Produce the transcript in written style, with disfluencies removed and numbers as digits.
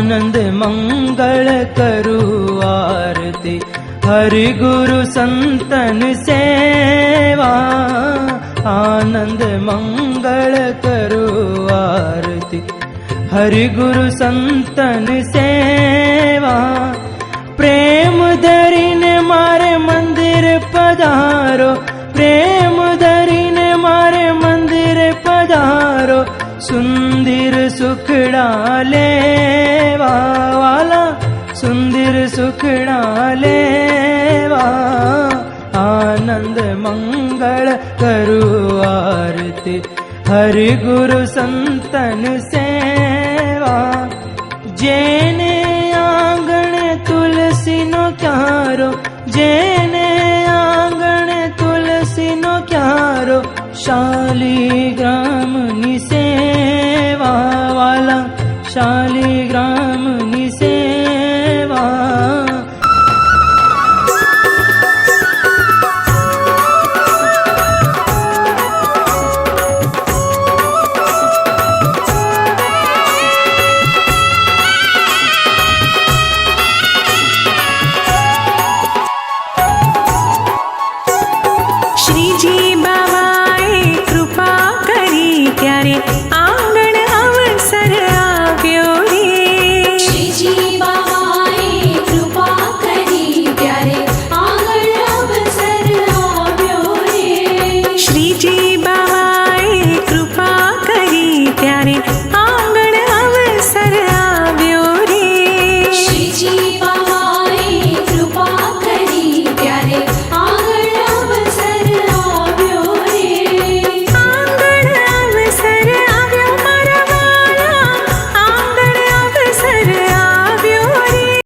आनंद मंगल करू आरती, हरि गुरु संतन सेवा। आनंद मंगल करू आरती, हरि गुरु संतन सेवा। प्रेम धरीने मारे मंदिर पधारो, प्रेम धरीने मारे मंदिर पधारो। सुंदर सुखड़ा लेवा वाला, सुंदर सुखड़ा लेवा। आनंद मंगल करू आरती, हरि गुरु संतन सेवा। जेने आंगण तुलसी नो क्यारो, जेने आंगण तुलसी नो क्यारो। शालिग्राम नि सेवा वाला, शालिग्राम नि सेवा। श्रीजी बा